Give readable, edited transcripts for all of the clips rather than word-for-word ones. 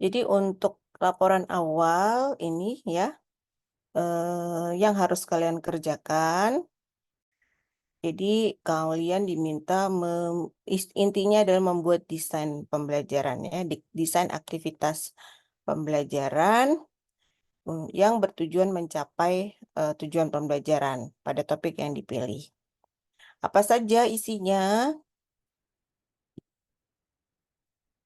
Jadi untuk laporan awal ini ya, yang harus kalian kerjakan. Jadi kalian diminta intinya adalah membuat desain pembelajaran ya, desain aktivitas pembelajaran yang bertujuan mencapai tujuan pembelajaran pada topik yang dipilih. Apa saja isinya?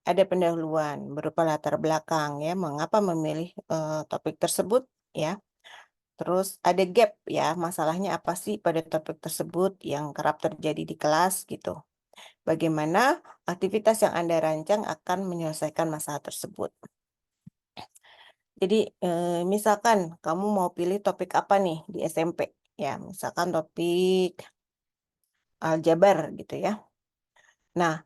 Ada pendahuluan berupa latar belakang ya, mengapa memilih topik tersebut ya. Terus ada gap ya, masalahnya apa sih pada topik tersebut yang kerap terjadi di kelas gitu. Bagaimana aktivitas yang Anda rancang akan menyelesaikan masalah tersebut. Jadi misalkan kamu mau pilih topik apa nih di SMP ya, misalkan topik aljabar gitu ya. Nah,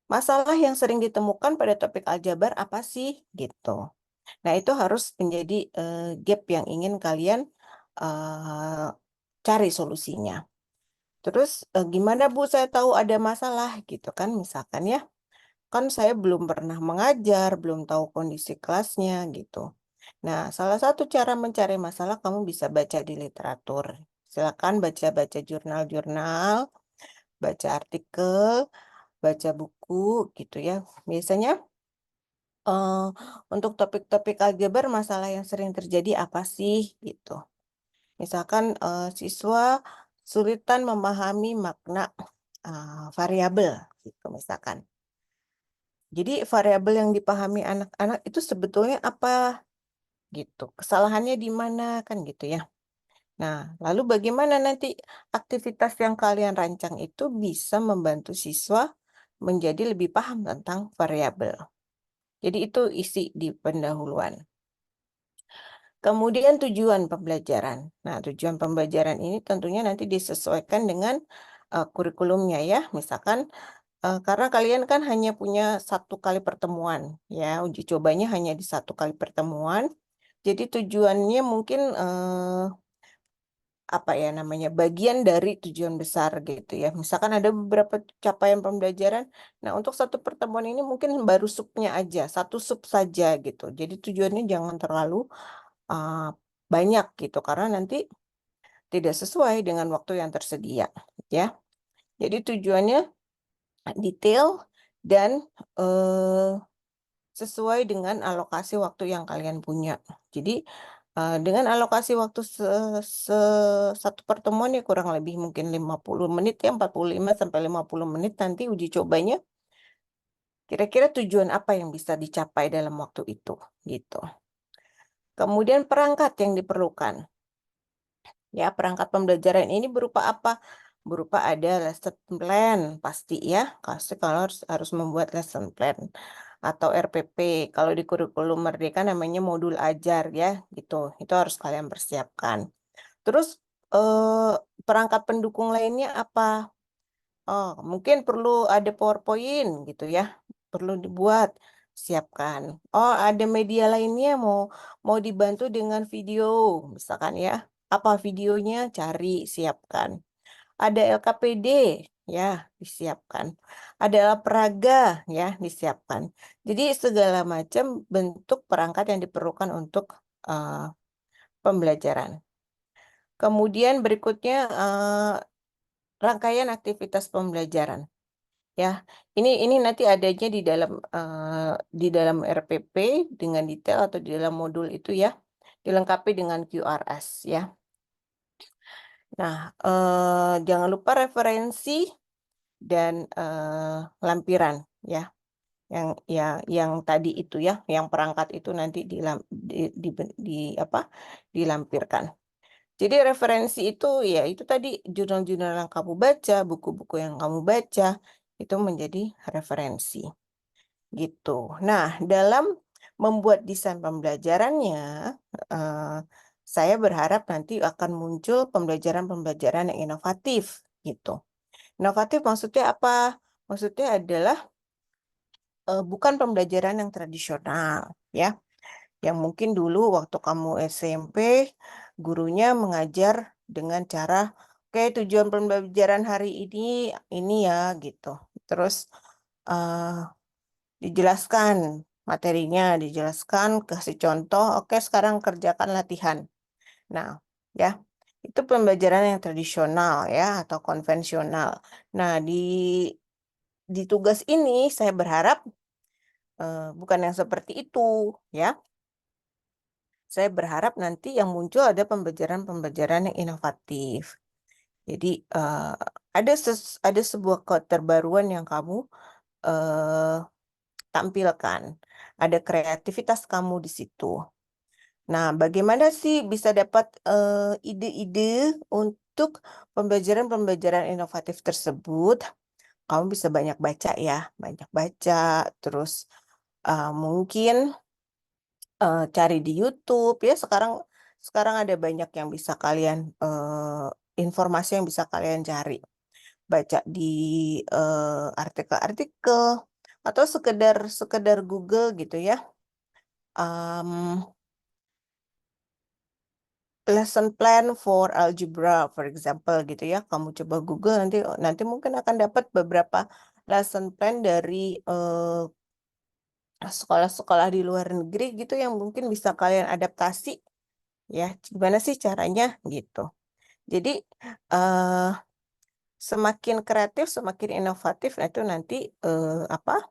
masalah yang sering ditemukan pada topik aljabar apa sih gitu. Nah, itu harus menjadi gap yang ingin kalian eh, cari solusinya. Terus gimana Bu saya tahu ada masalah gitu kan misalkan ya. Kan saya belum pernah mengajar, belum tahu kondisi kelasnya gitu. Nah, salah satu cara mencari masalah kamu bisa baca di literatur. Silakan baca-baca jurnal-jurnal, baca artikel, baca buku gitu ya. Biasanya eh, untuk topik-topik aljabar masalah yang sering terjadi apa sih gitu. Misalkan siswa sulitan memahami makna variabel gitu misalkan. Jadi variabel yang dipahami anak-anak itu sebetulnya apa gitu. Kesalahannya di mana kan gitu ya. Nah, lalu bagaimana nanti aktivitas yang kalian rancang itu bisa membantu siswa menjadi lebih paham tentang variabel. Jadi itu isi di pendahuluan. Kemudian tujuan pembelajaran. Nah, tujuan pembelajaran ini tentunya nanti disesuaikan dengan kurikulumnya ya. Misalkan karena kalian kan hanya punya satu kali pertemuan ya, uji cobanya hanya di satu kali pertemuan. Jadi tujuannya mungkin apa ya namanya bagian dari tujuan besar gitu ya. Misalkan ada beberapa capaian pembelajaran. Nah, untuk satu pertemuan ini mungkin baru subnya aja, satu sub saja gitu. Jadi tujuannya jangan terlalu uh, banyak gitu karena nanti tidak sesuai dengan waktu yang tersedia ya. Jadi tujuannya detail dan eh, sesuai dengan alokasi waktu yang kalian punya. Jadi dengan alokasi waktu satu pertemuan ya kurang lebih mungkin 50 menit ya 45 sampai 50 menit nanti uji cobanya. Kira-kira tujuan apa yang bisa dicapai dalam waktu itu gitu. Kemudian perangkat yang diperlukan. Ya, perangkat pembelajaran ini berupa apa? Berupa ada lesson plan pasti ya. Kalau harus membuat lesson plan atau RPP. Kalau di kurikulum Merdeka namanya modul ajar ya, gitu. Itu harus kalian persiapkan. Terus perangkat pendukung lainnya apa? Oh, mungkin perlu ada PowerPoint gitu ya. Perlu dibuat, siapkan. Oh, ada media lainnya mau dibantu dengan video, misalkan ya. Apa videonya? Cari, siapkan. Ada LKPD, ya, disiapkan. Ada peraga, ya, disiapkan. Jadi segala macam bentuk perangkat yang diperlukan untuk eh, pembelajaran. Kemudian berikutnya rangkaian aktivitas pembelajaran. Ya, ini nanti adanya di dalam RPP dengan detail atau di dalam modul itu ya, dilengkapi dengan QRS ya. Nah, jangan lupa referensi dan lampiran ya, yang tadi itu ya, yang perangkat itu nanti di apa dilampirkan. Jadi referensi itu ya itu tadi jurnal-jurnal yang kamu baca, buku-buku yang kamu baca itu menjadi referensi. Gitu. Nah, dalam membuat desain pembelajarannya, eh, saya berharap nanti akan muncul pembelajaran-pembelajaran yang inovatif, gitu. Inovatif maksudnya apa? Maksudnya adalah bukan pembelajaran yang tradisional, ya. Yang mungkin dulu waktu kamu SMP, gurunya mengajar dengan cara, oke, tujuan pembelajaran hari ini ya, gitu. Terus eh, dijelaskan. materinya dijelaskan, kasih contoh, oke sekarang kerjakan latihan. Nah, ya, itu pembelajaran yang tradisional ya atau konvensional. Nah, di tugas ini saya berharap bukan yang seperti itu, ya. Saya berharap nanti yang muncul ada pembelajaran-pembelajaran yang inovatif. Jadi ada sebuah keterbaruan yang kamu eh, tampilkan, ada kreativitas kamu di situ. Nah, bagaimana sih bisa dapat ide-ide untuk pembelajaran-pembelajaran inovatif tersebut? Kamu bisa banyak baca ya, banyak baca, terus mungkin cari di YouTube ya. Sekarang ada banyak yang bisa kalian informasi yang bisa kalian cari, baca di artikel-artikel atau sekedar sekedar Google gitu ya. Em, Lesson plan for algebra, for example, gitu ya. Kamu coba Google nanti nanti mungkin akan dapat beberapa lesson plan dari sekolah-sekolah di luar negeri gitu yang mungkin bisa kalian adaptasi ya. Gimana sih caranya gitu. Jadi eh semakin kreatif, semakin inovatif, nah itu nanti apa?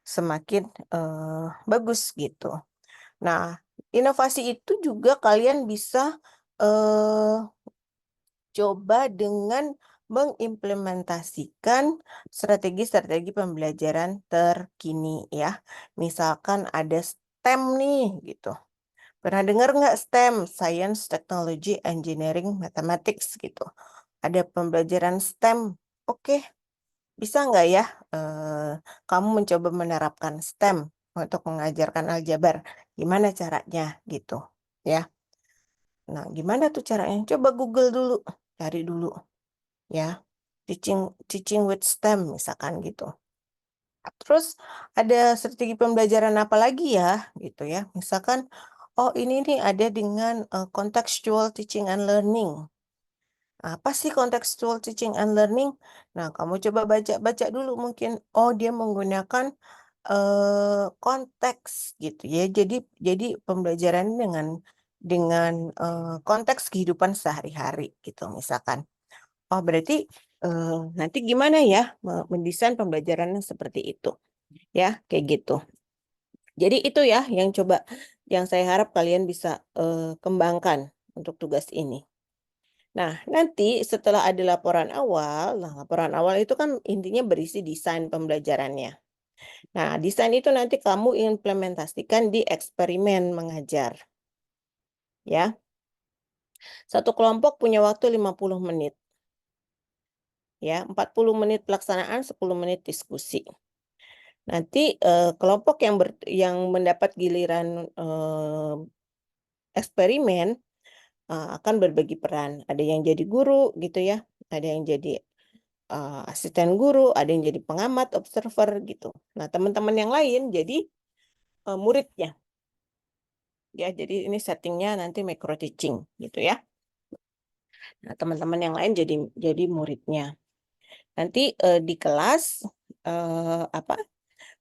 Semakin bagus gitu. Nah, inovasi itu juga kalian bisa eh coba dengan mengimplementasikan strategi-strategi pembelajaran terkini ya. Misalkan ada STEM nih gitu. Pernah dengar nggak STEM? Science, Technology, Engineering, Mathematics gitu. Ada pembelajaran STEM. Oke, bisa nggak ya kamu mencoba menerapkan STEM untuk mengajarkan aljabar? Gimana caranya gitu ya. Nah, gimana tuh caranya? Coba Google dulu, cari dulu ya. Teaching teaching with STEM misalkan gitu. Terus ada strategi pembelajaran apa lagi ya gitu ya. Misalkan oh ini nih ada dengan contextual teaching and learning. Apa sih contextual teaching and learning? Nah, kamu coba baca-baca dulu mungkin. Oh, dia menggunakan konteks gitu ya. Jadi pembelajaran dengan konteks kehidupan sehari-hari gitu misalkan. Oh, berarti nanti gimana ya mendesain pembelajaran yang seperti itu ya, kayak gitu. Jadi itu ya yang saya harap kalian bisa kembangkan untuk tugas ini. Nah, nanti setelah ada laporan awal, nah laporan awal itu kan intinya berisi desain pembelajarannya. Nah, desain itu nanti kamu implementasikan di eksperimen mengajar. Ya, satu kelompok punya waktu 50 menit. Ya, 40 menit pelaksanaan, 10 menit diskusi. Nanti kelompok yang mendapat giliran eksperimen akan berbagi peran. Ada yang jadi guru gitu ya, ada yang jadi asisten guru, ada yang jadi pengamat, observer gitu. Nah, teman-teman yang lain jadi muridnya. Ya, jadi ini settingnya nanti micro teaching gitu ya. Nah, teman-teman yang lain jadi muridnya. Nanti di kelas apa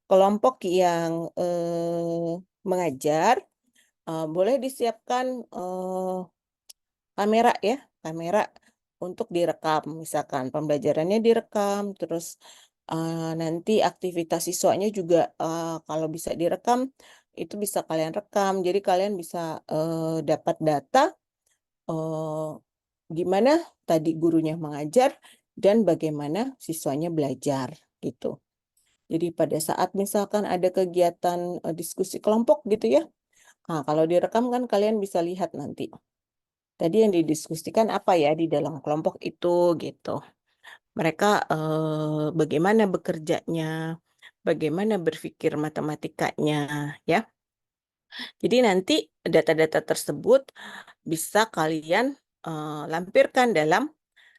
kelompok yang mengajar boleh disiapkan kamera ya, kamera untuk direkam, misalkan pembelajarannya direkam, terus nanti aktivitas siswanya juga kalau bisa direkam, itu bisa kalian rekam. Jadi kalian bisa dapat data eh, gimana tadi gurunya mengajar dan bagaimana siswanya belajar gitu. Jadi pada saat misalkan ada kegiatan diskusi kelompok gitu ya, nah kalau direkam kan kalian bisa lihat nanti. Tadi yang didiskusikan apa ya di dalam kelompok itu gitu. Mereka bagaimana bekerjanya, bagaimana berpikir matematikanya, ya. Jadi nanti data-data tersebut bisa kalian lampirkan dalam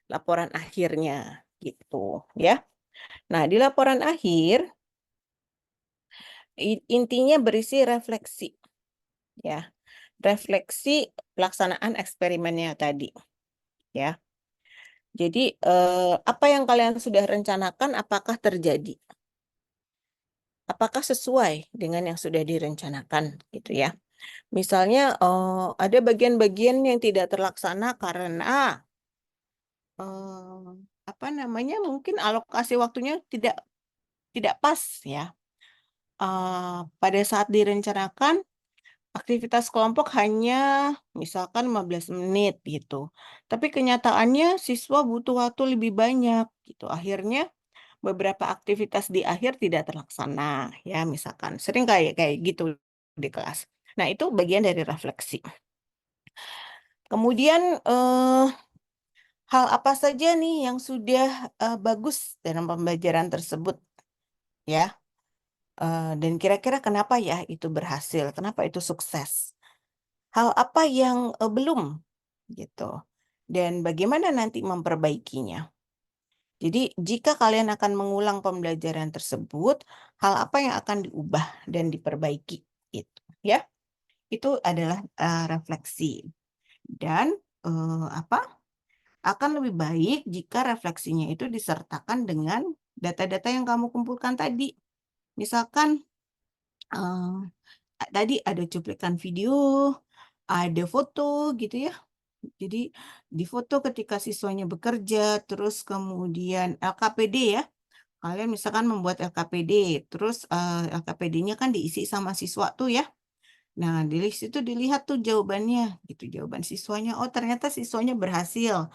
laporan akhirnya, gitu, ya. Nah, di laporan akhir intinya berisi refleksi, ya. Refleksi pelaksanaan eksperimennya tadi, ya. Jadi, apa yang kalian sudah rencanakan, apakah terjadi? apakah sesuai dengan yang sudah direncanakan gitu ya. Misalnya, ada bagian-bagian yang tidak terlaksana karena, eee, apa namanya, mungkin alokasi waktunya tidak tidak pas ya. Pada saat direncanakan, aktivitas kelompok hanya misalkan 15 menit gitu, tapi kenyataannya siswa butuh waktu lebih banyak gitu. Akhirnya beberapa aktivitas di akhir tidak terlaksana ya misalkan, sering kayak kayak gitu di kelas. Nah itu bagian dari refleksi. Kemudian, hal apa saja nih yang sudah, bagus dalam pembelajaran tersebut ya, dan kira-kira kenapa ya itu berhasil, kenapa itu sukses? Hal apa yang, belum gitu, dan bagaimana nanti memperbaikinya? Jadi jika kalian akan mengulang pembelajaran tersebut, hal apa yang akan diubah dan diperbaiki gitu ya. Itu adalah, refleksi dan, akan lebih baik jika refleksinya itu disertakan dengan data-data yang kamu kumpulkan tadi. Misalkan, eee, tadi ada cuplikan video, ada foto gitu ya. Jadi di foto ketika siswanya bekerja, terus kemudian LKPD ya. Kalian misalkan membuat LKPD, terus, LKPD-nya kan diisi sama siswa tuh ya. Nah, di situ dilihat tuh jawabannya, gitu, jawaban siswanya, oh ternyata siswanya berhasil.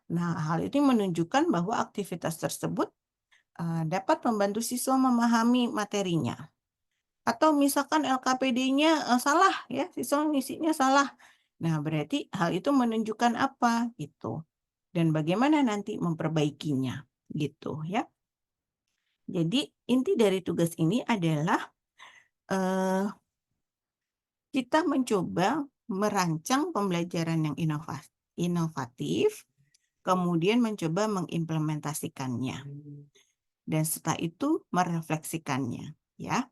Nah, hal ini menunjukkan bahwa aktivitas tersebut, dapat membantu siswa memahami materinya. Atau misalkan LKPD-nya, salah ya, siswa ngisinya salah. Nah, berarti hal itu menunjukkan apa, gitu, dan bagaimana nanti memperbaikinya, gitu ya. Jadi inti dari tugas ini adalah, eee, kita mencoba merancang pembelajaran yang inovatif, kemudian mencoba mengimplementasikannya, dan setelah itu merefleksikannya, ya.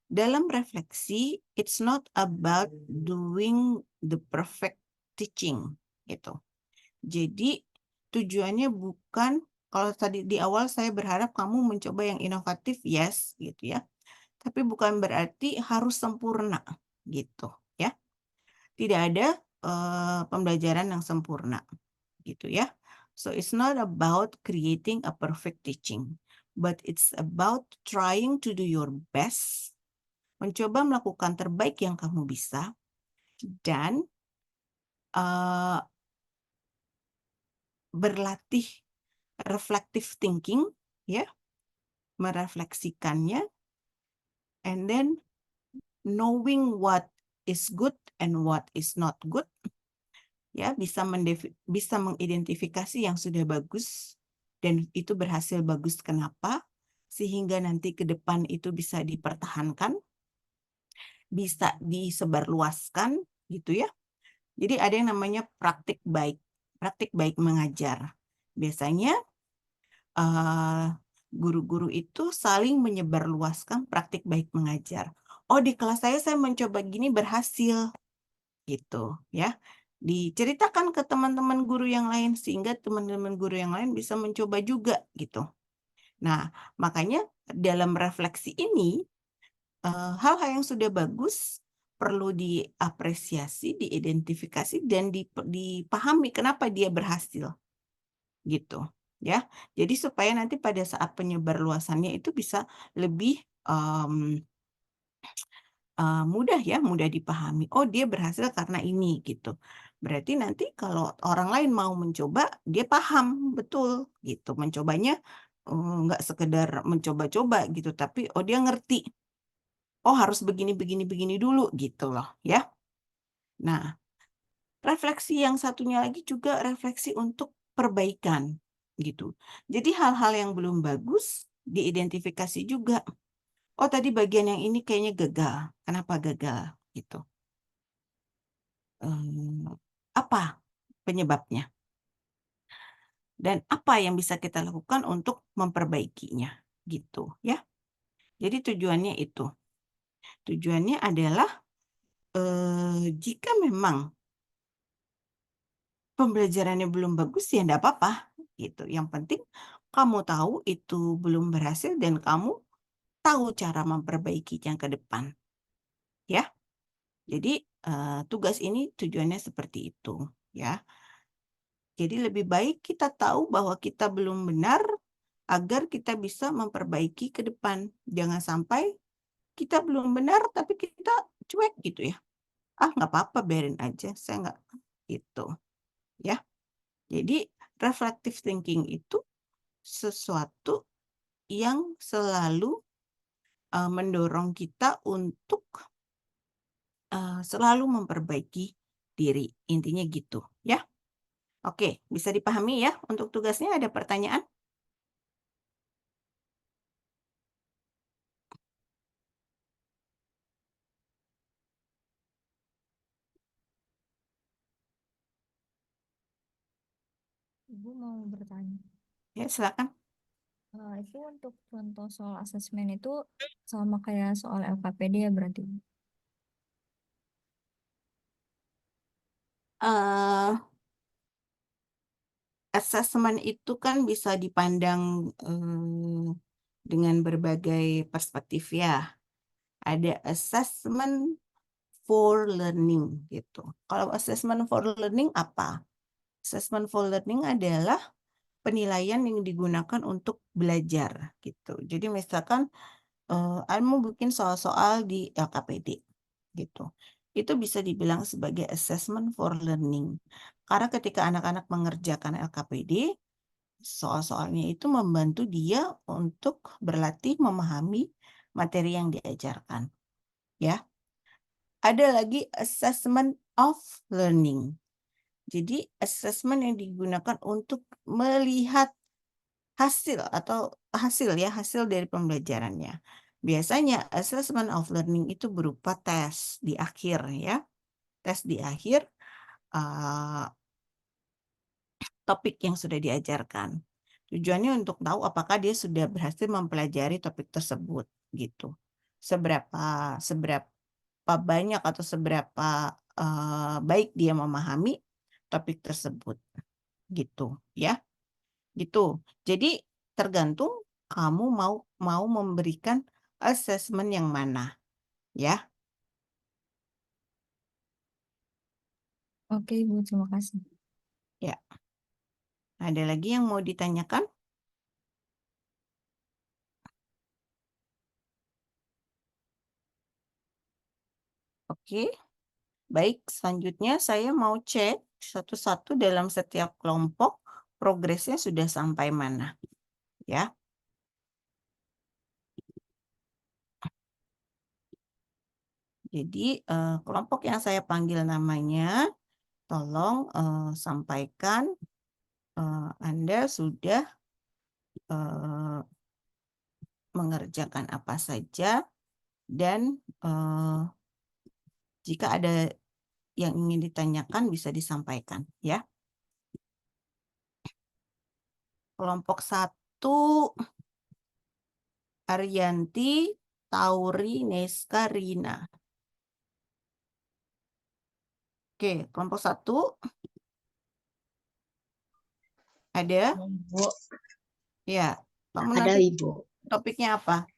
Dalam refleksi, it's not about doing the perfect teaching, gitu. Jadi tujuannya bukan kalau tadi di awal saya berharap kamu mencoba yang inovatif, yes, gitu ya. Tapi bukan berarti harus sempurna, gitu ya. Tidak ada, pembelajaran yang sempurna, gitu ya. So it's not about creating a perfect teaching, but it's about trying to do your best, mencoba melakukan terbaik yang kamu bisa, dan, eee, berlatih reflective thinking, ya, merefleksikannya, and then knowing what is good and what is not good, ya, bisa mengidentifikasi yang sudah bagus dan itu berhasil bagus kenapa, sehingga nanti ke depan itu bisa dipertahankan, bisa disebarluaskan gitu ya. Jadi ada yang namanya praktik baik mengajar. Biasanya guru-guru itu saling menyebarluaskan praktik baik mengajar. Oh, di kelas saya mencoba gini berhasil. Gitu ya. Diceritakan ke teman-teman guru yang lain sehingga teman-teman guru yang lain bisa mencoba juga gitu. Nah, makanya dalam refleksi ini hal-hal yang sudah bagus perlu diapresiasi, diidentifikasi dan dipahami kenapa dia berhasil gitu ya. Jadi supaya nanti pada saat penyebarluasannya itu bisa lebih mudah ya, mudah dipahami. Oh, dia berhasil karena ini, gitu. Berarti nanti kalau orang lain mau mencoba, dia paham betul, gitu. Mencobanya, nggak sekedar mencoba-coba gitu, tapi oh dia ngerti, oh harus begini begini begini dulu, gitu loh, ya. Nah, refleksi yang satunya lagi juga refleksi untuk perbaikan, gitu. Jadi hal-hal yang belum bagus diidentifikasi juga. Oh, tadi bagian yang ini kayaknya gagal. Kenapa gagal? Gitu. Apa penyebabnya? Dan apa yang bisa kita lakukan untuk memperbaikinya, gitu ya. Jadi tujuannya itu. Tujuannya adalah, jika memang pembelajarannya belum bagus ya enggak apa-apa, gitu. Yang penting kamu tahu itu belum berhasil dan kamu tahu cara memperbaikinya ke depan. Ya. Jadi tugas ini tujuannya seperti itu, ya. Jadi lebih baik kita tahu bahwa kita belum benar agar kita bisa memperbaiki ke depan. Jangan sampai kita belum benar tapi kita cuek gitu ya. Ah, nggak apa-apa, biarin aja. Saya nggak gitu, ya. Jadi reflective thinking itu sesuatu yang selalu mendorong kita untuk selalu memperbaiki diri. Intinya gitu, ya. Oke, bisa dipahami ya untuk tugasnya. Ada pertanyaan? Ibu mau bertanya. Ya, silakan. Itu untuk contoh soal asesmen itu sama kayak soal LKPD ya berarti? eh Assessment itu kan bisa dipandang dengan berbagai perspektif ya. Ada assessment for learning gitu. Kalau assessment for learning apa? Assessment for learning adalah penilaian yang digunakan untuk belajar gitu. Jadi misalkan mau bikin soal-soal di LKPD gitu. Itu bisa dibilang sebagai assessment for learning. Karena ketika anak-anak mengerjakan LKPD, soal-soalnya itu membantu dia untuk berlatih memahami materi yang diajarkan. Ya, ada lagi assessment of learning. Jadi assessment yang digunakan untuk melihat hasil atau hasil dari pembelajarannya. Biasanya assessment of learning itu berupa tes di akhir ya. Tes di akhir uh, topik yang sudah diajarkan. Tujuannya untuk tahu apakah dia sudah berhasil mempelajari topik tersebut gitu. Seberapa seberapa banyak atau seberapa baik dia memahami topik tersebut gitu ya. Gitu. Jadi tergantung kamu mau memberikan assessment yang mana ya. Oke Ibu, terima kasih. Ya. Ada lagi yang mau ditanyakan? Oke. Baik, selanjutnya saya mau cek satu-satu dalam setiap kelompok progresnya sudah sampai mana ya. Jadi kelompok yang saya panggil namanya, tolong sampaikan Anda sudah mengerjakan apa saja dan jika ada yang ingin ditanyakan bisa disampaikan ya. Kelompok 1, Ariyanti, Tauri, Neska, Rina. Oke, kelompok 1 ada? Ibu, Ya, kamu ada nanti Ibu. topiknya apa?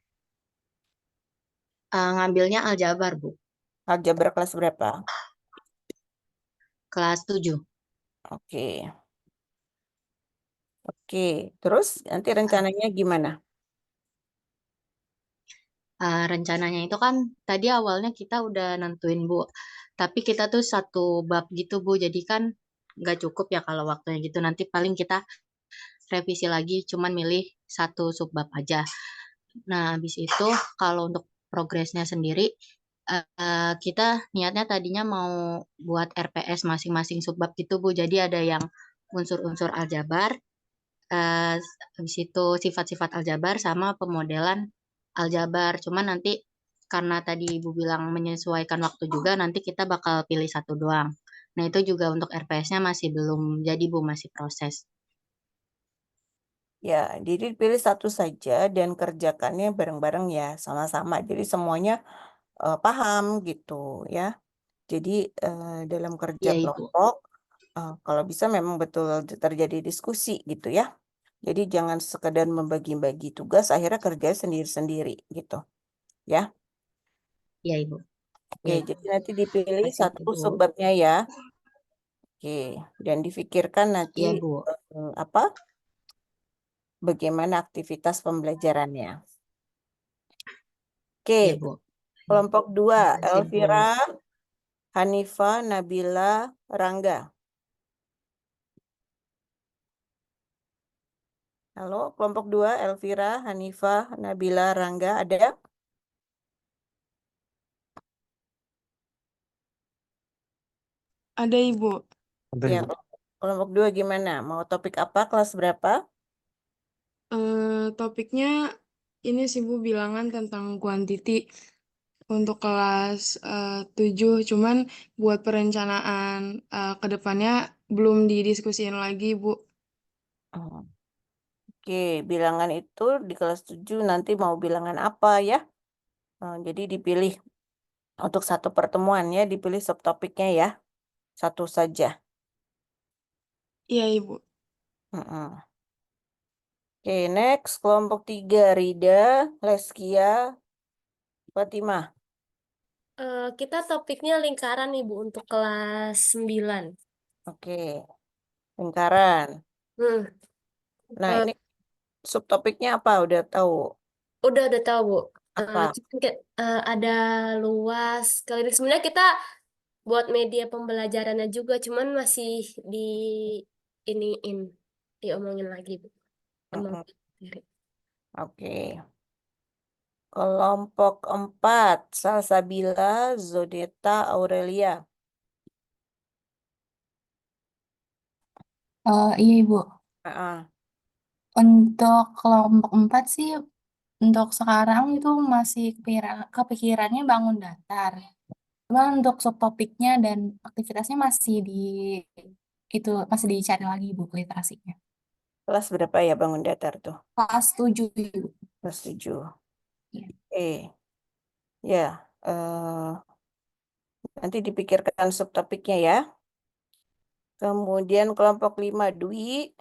Ngambilnya aljabar, Bu. Aljabar kelas berapa? Kelas 7. Oke. Oke, terus nanti rencananya gimana? Rencananya itu kan tadi awalnya kita udah nentuin, Bu. Tapi kita tuh satu bab gitu, Bu. Jadi kan nggak cukup ya kalau waktunya gitu. Nanti paling kita revisi lagi, cuman milih satu subbab aja. Nah, habis itu kalau untuk progresnya sendiri, kita niatnya tadinya mau buat RPS masing-masing subbab gitu, Bu. Jadi ada yang unsur-unsur aljabar, habis itu sifat-sifat aljabar sama pemodelan aljabar. Cuman nanti karena tadi Ibu bilang menyesuaikan waktu juga, nanti kita bakal pilih satu doang. Nah, itu juga untuk RPS-nya masih belum jadi, Bu, masih proses. Ya, jadi pilih satu saja dan kerjakannya bareng-bareng ya, sama-sama. Jadi semuanya paham gitu ya. Jadi dalam kerja Iya, Ibu. kelompok, kalau bisa memang betul terjadi diskusi gitu ya. Jadi jangan sekedar membagi-bagi tugas, akhirnya kerja sendiri-sendiri gitu. Ya. Iya, Ibu. Oke, Ya, jadi nanti dipilih pasti satu Ibu. subbabnya ya. Oke, dan difikirkan nanti Iya, Bu. apa? Bagaimana aktivitas pembelajarannya. Oke, Iya, Bu. kelompok 2, Makasih, Bu. Elvira, Hanifa, Nabila, Rangga. Halo, kelompok 2, Elvira, Hanifa, Nabila, Rangga, ada? Ada Ibu. Ya, kelompok 2 gimana? Mau topik apa? Kelas berapa? Topiknya ini sih Bu bilangan tentang kuantiti untuk kelas 7. Cuman buat perencanaan ke depannya belum didiskusiin lagi Bu. Hmm. Oke, bilangan itu di kelas 7 nanti mau bilangan apa ya? Jadi dipilih untuk satu pertemuan ya, dipilih subtopiknya ya. Satu saja. Iya Ibu. Mm-mm. Oke, next kelompok 3, Rida, Leskia, Fatimah. Kita topiknya lingkaran Ibu untuk kelas 9. Oke, lingkaran. Hmm, Nah, eh, ini subtopiknya apa? Udah tahu udah tahu Bu. apa? Cuman ada luas. Kali ini sebenarnya kita buat media pembelajarannya juga, cuman masih di iniin, diomongin lagi Bu. Mm-mm. Emang. Oke. Kelompok 4, Salsabila, Zodeta, Aurelia. Iya Ibu, Ah, untuk kelompok 4 sih, untuk sekarang itu masih kepikirannya bangun datar. Cuma untuk subtopiknya dan aktivitasnya masih dicari lagi Ibu literasinya. kelas berapa ya bangun datar tuh? Kelas 7 Ibu. Kelas 7. Iya. Ya, nanti dipikirkan subtopiknya ya. Kemudian kelompok 5, Dwi,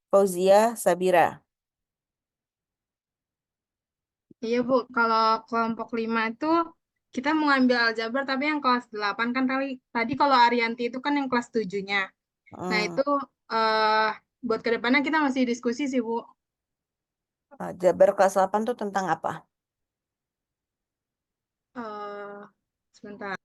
Fauzia, Sabira. Iya Bu, kalau kelompok 5 itu kita mau ambil aljabar tapi yang kelas 8 kan tadi kalau Arianti itu kan yang kelas 7-nya. Nah Hmm, itu eh buat kedepannya kita masih diskusi sih Bu. Jabar kelas 8 tuh tentang apa? Eh Sebentar.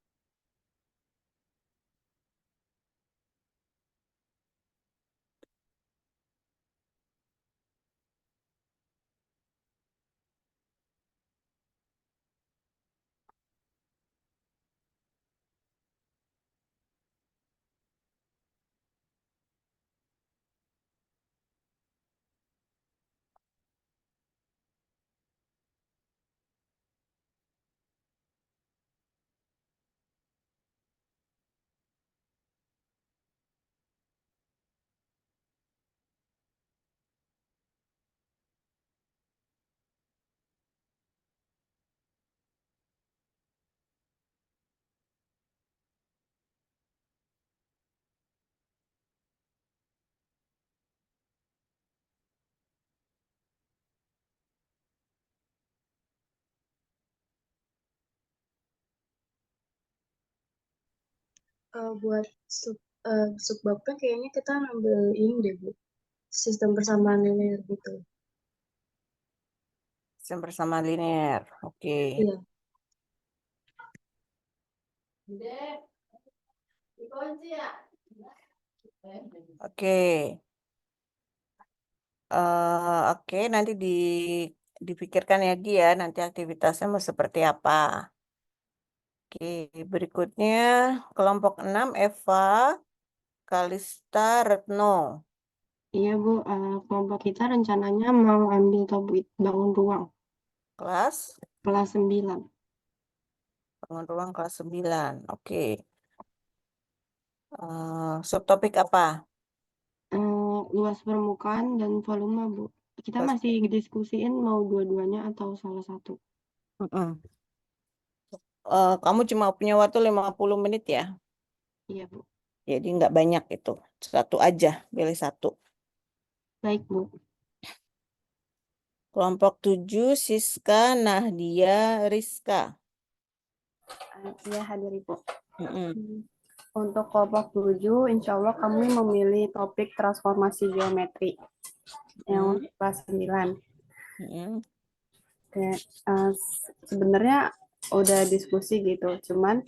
Buat subbabnya kayaknya kita ngambil ini deh Bu, sistem persamaan linear gitu. Sistem bersama linear. Oke. Iya. Oke. Oke, nanti dipikirkan lagi ya, nanti aktivitasnya mau seperti apa. Oke, berikutnya kelompok 6, Eva, Kalista, Retno. Iya Bu, kelompok kita rencananya mau ambil topik bangun ruang Kelas, kelas 9. bangun ruang kelas 9. Oke. Subtopik apa? Luas permukaan dan volume Bu. Kita Luas- masih diskusiin mau dua-duanya atau salah satu. Mm-mm. Kamu cuma punya waktu 50 menit ya? Iya Bu. Jadi nggak banyak itu. Satu aja, pilih satu. Baik Bu. Kelompok 7, Siska, Nahdia, Rizka. Iya, hadir Ibu. Mm-mm. Untuk kelompok 7, insya Allah kami memilih topik transformasi geometri yang Mm, kelas 9. mm, Sebenarnya udah diskusi gitu, cuman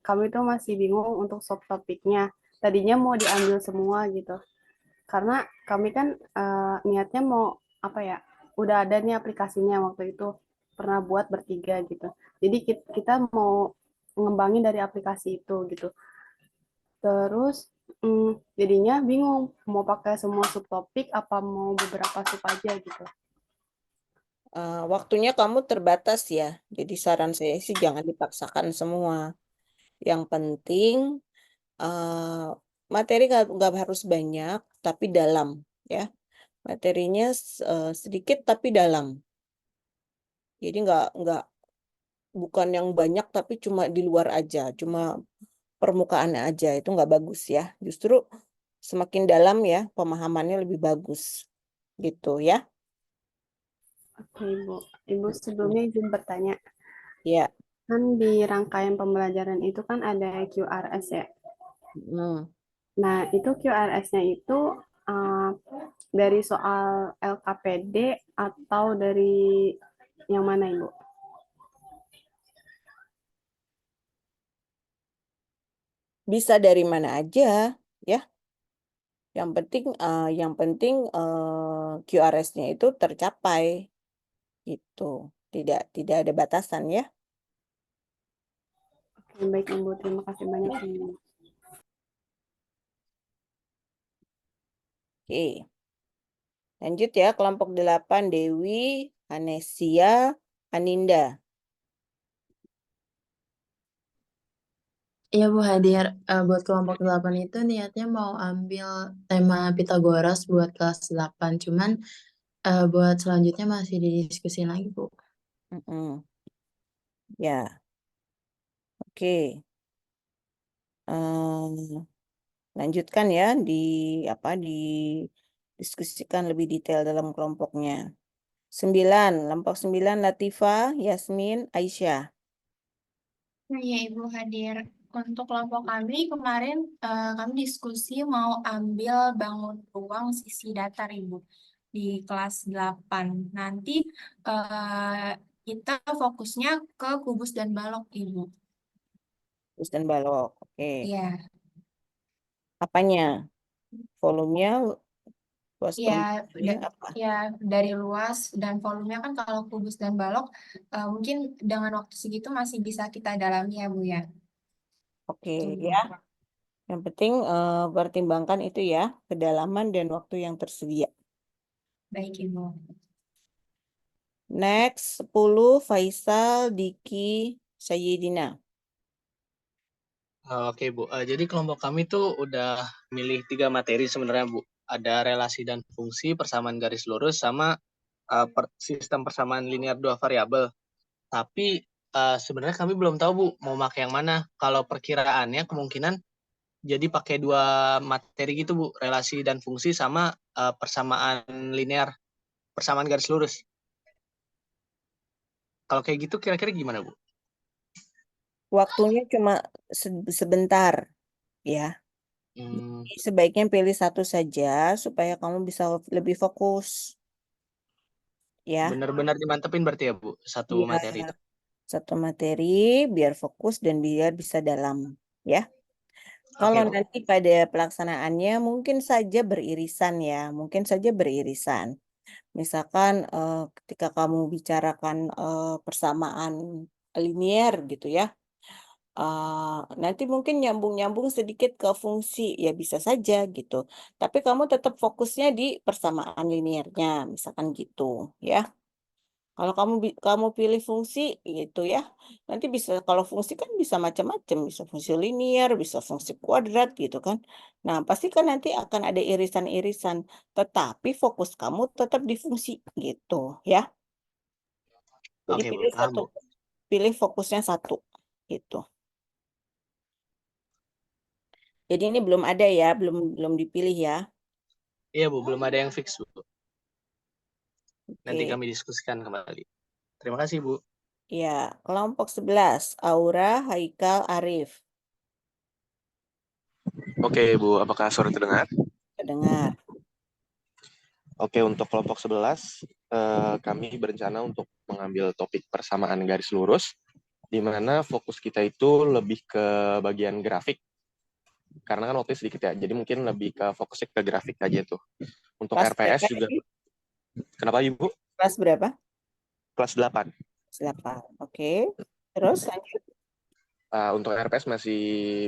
kami tuh masih bingung untuk subtopiknya. Tadinya mau diambil semua gitu, karena kami kan niatnya mau apa ya, udah ada nih aplikasinya waktu itu pernah buat bertiga gitu. Jadi kita mau ngembangin dari aplikasi itu gitu. Terus jadinya bingung mau pakai semua subtopik apa mau beberapa sub aja gitu. Waktunya kamu terbatas ya. Jadi saran saya sih jangan dipaksakan semua. Yang penting materi nggak harus banyak, tapi dalam ya. Materinya sedikit tapi dalam. Jadi nggak bukan yang banyak tapi cuma di luar aja, cuma permukaan aja itu nggak bagus ya. Justru semakin dalam ya pemahamannya lebih bagus gitu ya. Oke, Ibu. Ibu sebelumnya izin bertanya. Ya. Kan di rangkaian pembelajaran itu kan ada QRS ya. Hmm. Nah, itu QRS-nya itu eh, dari soal LKPD atau dari yang mana, Ibu? Bisa dari mana aja ya. Yang penting QRS-nya itu tercapai gitu. Tidak ada batasan ya. Oke, baik, Ibu. Terima kasih banyak, Ibu. Oke. Lanjut ya kelompok 8 Dewi, Anesia, Aninda. Iya Bu hadir. Buat kelompok 8 itu niatnya mau ambil tema Pitagoras buat kelas 8. Cuman buat selanjutnya masih didiskusin lagi Bu. Mm-mm. Ya, oke. Lanjutkan ya diskusikan lebih detail dalam kelompoknya. 9, kelompok 9 Latifa, Yasmin, Aisyah. Iya, Ibu hadir. Untuk kelompok kami kemarin kami diskusi mau ambil bangun ruang sisi datar, Ibu, di kelas 8. Nanti kita fokusnya ke kubus dan balok, Ibu. Terus dan balok. Oke. Iya, Apanya? Volumenya, luas iya, pembahasannya apa? ya dari luas dan volumenya kan kalau kubus dan balok mungkin dengan waktu segitu masih bisa kita dalami ya, Bu ya. Oke Tuh. ya. Yang penting pertimbangkan itu ya, kedalaman dan waktu yang tersedia. Baik, Ibu. Next, 10 Faisal, Diki, Sayyidina. Oke Bu, jadi kelompok kami tuh udah milih 3 materi sebenarnya Bu. Ada relasi dan fungsi, persamaan garis lurus, sama sistem persamaan linear 2 variabel. Tapi sebenarnya kami belum tahu Bu mau pakai yang mana. Kalau perkiraannya kemungkinan jadi pakai 2 materi gitu Bu, relasi dan fungsi sama persamaan linear, persamaan garis lurus. Kalau kayak gitu kira-kira gimana Bu? Waktunya cuma sebentar ya. Hmm, Jadi sebaiknya pilih satu saja supaya kamu bisa lebih fokus ya. benar-benar dimantepin berarti ya Bu, satu Iya, materi itu. satu materi biar fokus dan biar bisa dalam ya. Kalau Oke Bu. nanti pada pelaksanaannya mungkin saja beririsan ya, mungkin saja beririsan. Misalkan ketika kamu bicarakan persamaan linier gitu ya, nanti mungkin nyambung-nyambung sedikit ke fungsi, ya bisa saja gitu. Tapi kamu tetap fokusnya di persamaan liniernya, misalkan gitu ya. Kalau kamu pilih fungsi gitu ya, nanti bisa kalau fungsi kan bisa macam-macam, bisa fungsi linier, bisa fungsi kuadrat gitu kan. Nah, pasti kan nanti akan ada irisan-irisan, tetapi fokus kamu tetap di fungsi gitu ya. Jadi Oke Bu, pilih paham satu, Bu. pilih fokusnya satu gitu. Jadi ini belum ada ya, belum belum dipilih ya. Iya Bu, belum ada yang fix Bu. nanti Oke. kami diskusikan kembali. Terima kasih, Bu. Ya, kelompok 11, Aura, Haikal, Arif. Oke, Bu, apakah suara terdengar? Terdengar. Oke, untuk kelompok 11, kami berencana untuk mengambil topik persamaan garis lurus, di mana fokus kita itu lebih ke bagian grafik. Karena kan waktu sedikit ya, jadi mungkin lebih ke fokusnya ke grafik aja tuh. Untuk Kelas berapa RPS juga. ini? Kenapa, Ibu? Kelas berapa? Kelas 8. Kelas 8. Oke. Terus lanjut. Untuk RPS masih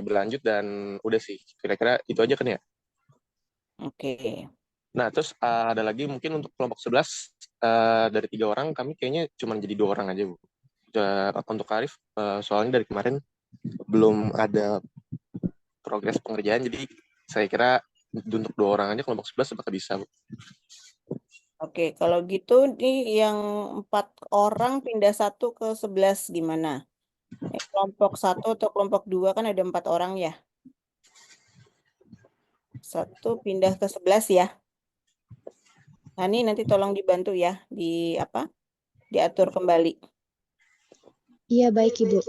berlanjut dan udah sih. Kira-kira itu aja kan ya? Oke. Nah, terus ada lagi mungkin untuk kelompok 11, dari 3 orang, kami kayaknya cuma jadi 2 orang aja, Bu. Untuk Arif, soalnya dari kemarin belum ada progres pengerjaan, jadi saya kira untuk 2 orang aja kelompok 11 apakah bisa, Bu? Oke, kalau gitu nih yang 4 orang pindah 1 ke 11 gimana? Kelompok 1 atau kelompok 2 kan ada 4 orang ya. 1 pindah ke 11 ya. Nah, ini nanti tolong dibantu ya, diatur kembali. Iya, baik, Ibu.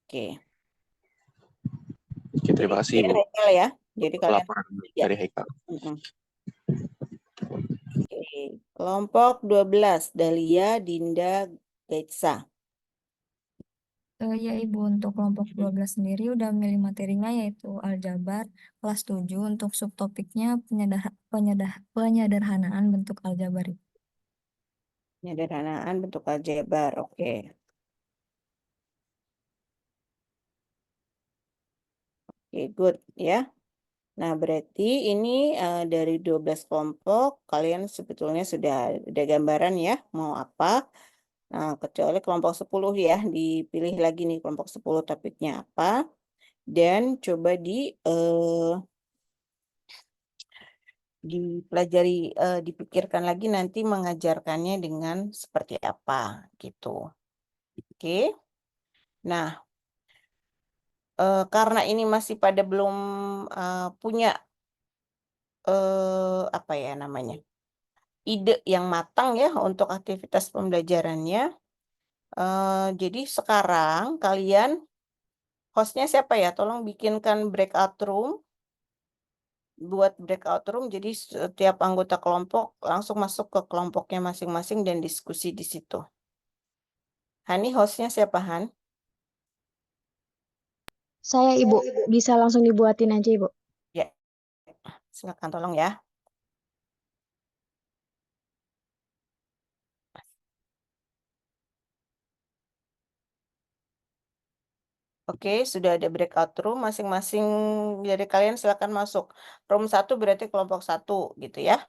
Oke. Oke, terima kasih, Bu. Haikal ya. Jadi kalian Laporan ya. dari Haikal. Oke. Kelompok 12, Dahlia, Dinda, Gaitsa. Ya Ibu, untuk kelompok 12 sendiri udah milih materinya yaitu aljabar kelas 7 untuk subtopiknya penyederhanaan bentuk aljabar. Penyederhanaan bentuk aljabar. Oke. Oke, good ya. Nah, berarti ini dari 12 kelompok, kalian sebetulnya sudah ada gambaran ya, mau apa. Nah, kecuali kelompok 10 ya, dipilih lagi nih kelompok 10 topiknya apa. Dan coba dipelajari, dipikirkan lagi nanti mengajarkannya dengan seperti apa gitu. Oke. Nah, karena ini masih pada belum punya apa ya namanya, ide yang matang ya untuk aktivitas pembelajarannya. Jadi sekarang kalian, hostnya siapa ya? Tolong bikinkan breakout room. Buat breakout room, jadi setiap anggota kelompok langsung masuk ke kelompoknya masing-masing dan diskusi di situ. Hani, hostnya siapa, Han? Saya, Ibu. Bisa langsung dibuatin aja, Ibu. Ya, silakan tolong ya. Oke, sudah ada breakout room masing-masing dari kalian silakan masuk. Room 1 berarti kelompok 1 gitu ya.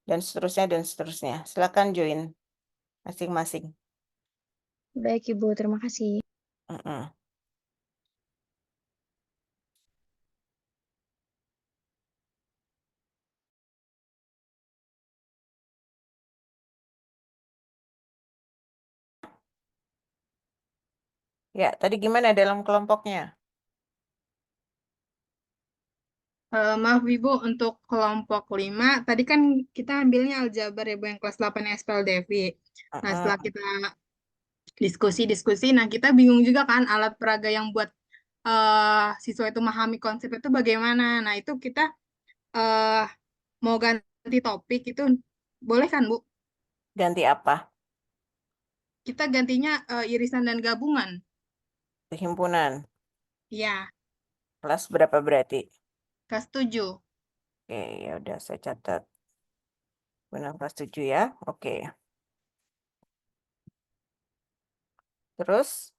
Dan seterusnya dan seterusnya. Silakan join masing-masing. Baik, Ibu. Terima kasih. Ya, tadi gimana dalam kelompoknya? Maaf Ibu, untuk kelompok 5, tadi kan kita ambilnya aljabar ya Bu, yang kelas 8 SPLDV. Nah, setelah kita diskusi-diskusi, nah kita bingung juga kan alat peraga yang buat siswa itu memahami konsep itu bagaimana. Nah, itu kita mau ganti topik itu boleh kan Bu? Ganti apa? Kita gantinya irisan dan gabungan. Himpunan. Iya, Kelas berapa berarti? kelas 7. Oke, ya udah saya catat. Benar kelas 7 ya. Oke. Terus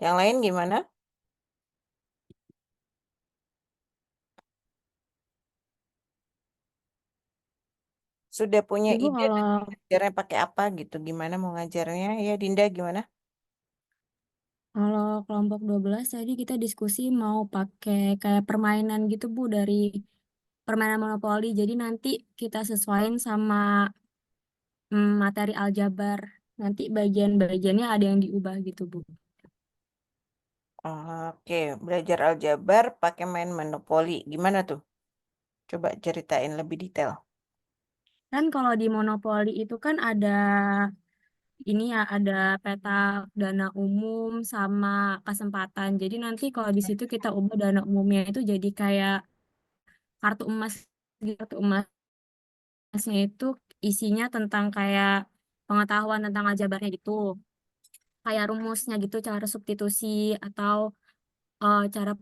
yang lain gimana? Sudah punya Ibu, ide ngajarnya pakai apa gitu? Gimana mau ngajarnya? Ya, Dinda gimana? Kalau kelompok 12 tadi kita diskusi mau pakai kayak permainan gitu Bu, dari permainan monopoli. Jadi nanti kita sesuaiin sama materi aljabar. Nanti bagian-bagiannya ada yang diubah gitu Bu. Oke, belajar aljabar pakai main monopoli. Gimana tuh? Coba ceritain lebih detail. Kan kalau di monopoli itu kan ada ini ya, ada peta dana umum sama kesempatan. Jadi nanti kalau di situ kita ubah dana umumnya itu jadi kayak kartu emas gitu. Kartu emasnya itu isinya tentang kayak pengetahuan tentang aljabarnya gitu. Kayak rumusnya gitu, cara substitusi atau cara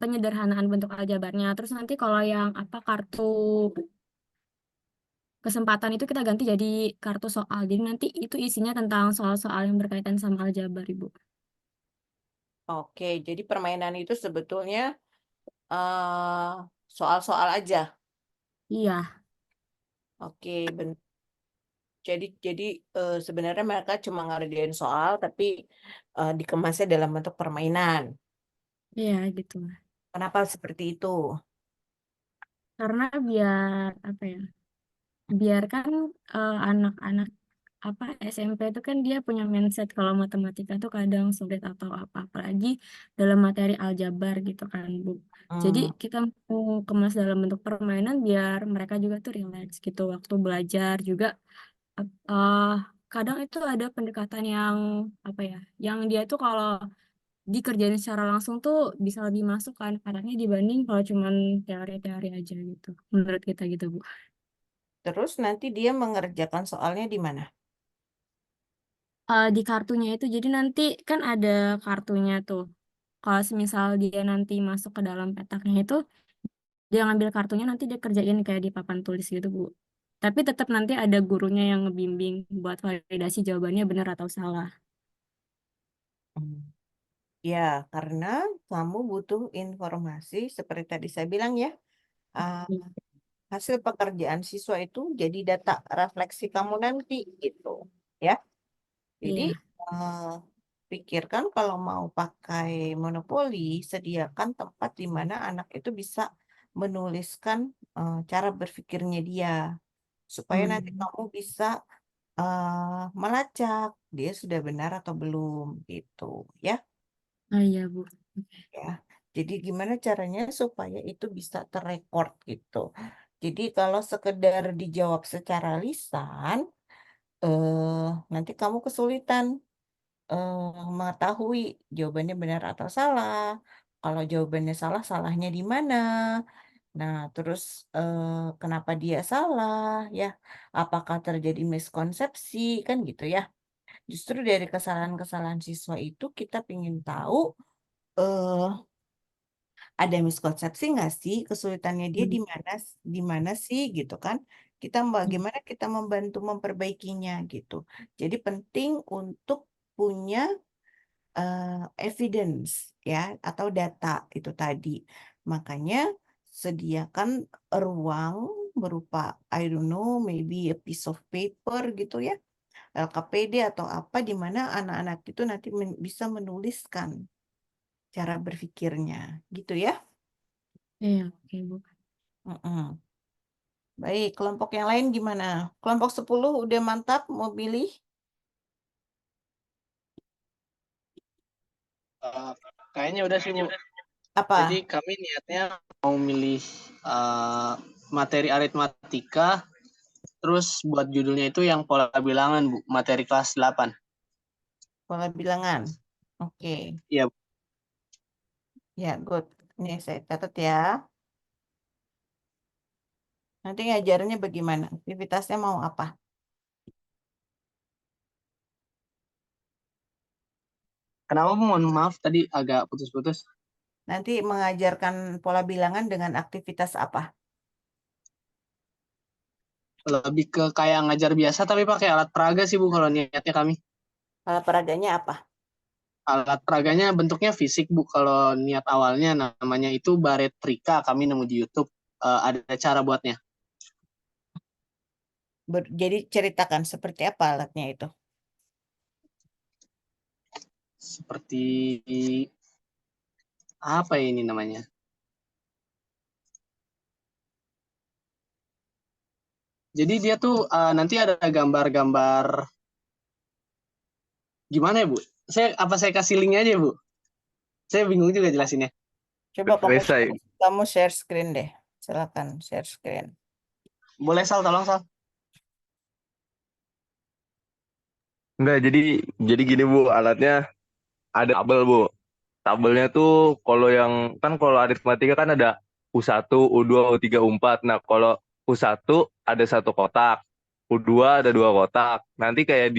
penyederhanaan bentuk aljabarnya. Terus nanti kalau yang apa kartu kesempatan itu kita ganti jadi kartu soal. Jadi nanti itu isinya tentang soal-soal yang berkaitan sama aljabar, Ibu. Oke, jadi permainan itu sebetulnya eh, soal-soal aja. Iya, Oke, jadi sebenarnya mereka cuma ngerjain soal, tapi dikemasnya dalam bentuk permainan. iya gitu. Kenapa seperti itu? Karena biar apa ya? Biar kan anak-anak apa SMP itu kan dia punya mindset kalau matematika tuh kadang sulit atau apa, apalagi dalam materi aljabar gitu kan, Bu. Jadi Hmm. kita mau kemas dalam bentuk permainan biar mereka juga tuh relax gitu waktu belajar juga. eh Kadang itu ada pendekatan yang apa ya, yang dia tuh kalau dikerjain secara langsung tuh bisa lebih masuk kan anaknya dibanding kalau cuman teori-teori aja gitu. Menurut kita gitu, Bu. Terus nanti dia mengerjakan soalnya di mana? Di kartunya itu jadi nanti kan ada kartunya tuh. Kalau semisal dia nanti masuk ke dalam petaknya itu, dia ngambil kartunya nanti dia kerjain kayak di papan tulis gitu, Bu. Tapi tetap nanti ada gurunya yang ngebimbing buat validasi jawabannya benar atau salah. Hmm. Ya, karena kamu butuh informasi seperti tadi saya bilang ya. ah, Hasil pekerjaan siswa itu jadi data refleksi kamu nanti gitu, ya. Jadi Iya. eh, pikirkan kalau mau pakai monopoli, sediakan tempat di mana anak itu bisa menuliskan cara berpikirnya dia, supaya nanti Hmm. kamu bisa melacak dia sudah benar atau belum gitu, ya. Oh iya, Bu. Ya. Jadi gimana caranya supaya itu bisa terrekord gitu. Jadi kalau sekedar dijawab secara lisan, nanti kamu kesulitan mengetahui jawabannya benar atau salah. Kalau jawabannya salah, salahnya di mana? Nah, terus kenapa dia salah? Ya, apakah terjadi miskonsepsi kan gitu ya? Justru dari kesalahan-kesalahan siswa itu kita ingin tahu. eh ada miskonsepsi nggak sih, kesulitannya dia di mana sih gitu kan, bagaimana kita membantu memperbaikinya gitu. Jadi penting untuk punya evidence ya, atau data itu tadi. Makanya sediakan ruang berupa, I don't know, maybe a piece of paper gitu ya, LKPD atau apa, di mana anak-anak itu nanti bisa menuliskan cara berpikirnya gitu ya. Iya, oke, Bu. Mm-mm. Baik, kelompok yang lain gimana? Kelompok 10 udah mantap mau pilih Kayaknya udah sih, Bu. apa? Jadi kami niatnya mau milih materi aritmatika, terus buat judulnya itu yang pola bilangan, Bu, materi kelas 8. Pola bilangan. Oke, Iya, Bu. ya good. Nih saya catat ya. Nanti ngajarnya bagaimana? Aktivitasnya mau apa? Kenapa, Bu? Mohon maaf, tadi agak putus-putus. Nanti mengajarkan pola bilangan dengan aktivitas apa? Lebih ke kayak ngajar biasa, tapi pakai alat peraga sih, Bu, kalau niatnya kami. Pola peraganya apa? Alat peraganya bentuknya fisik, Bu. Kalau niat awalnya namanya itu baretrika, kami nemu di YouTube. Ada cara buatnya. Jadi ceritakan seperti apa alatnya itu. Seperti apa ini namanya? Jadi dia tuh nanti ada gambar-gambar, gimana ya, Bu? Saya kasih link aja, Bu? Saya bingung juga jelasinnya. Coba Bisa. kamu share screen deh. Silakan share screen. Boleh, Sal, tolong, Sal. Enggak, jadi gini Bu, alatnya ada tabel Bu. Tabelnya tuh kalau yang kan kalau aritmatika kan ada U1, U2, U3, U4. Nah, kalau U1 ada satu kotak, U2 ada dua kotak. Nanti kayak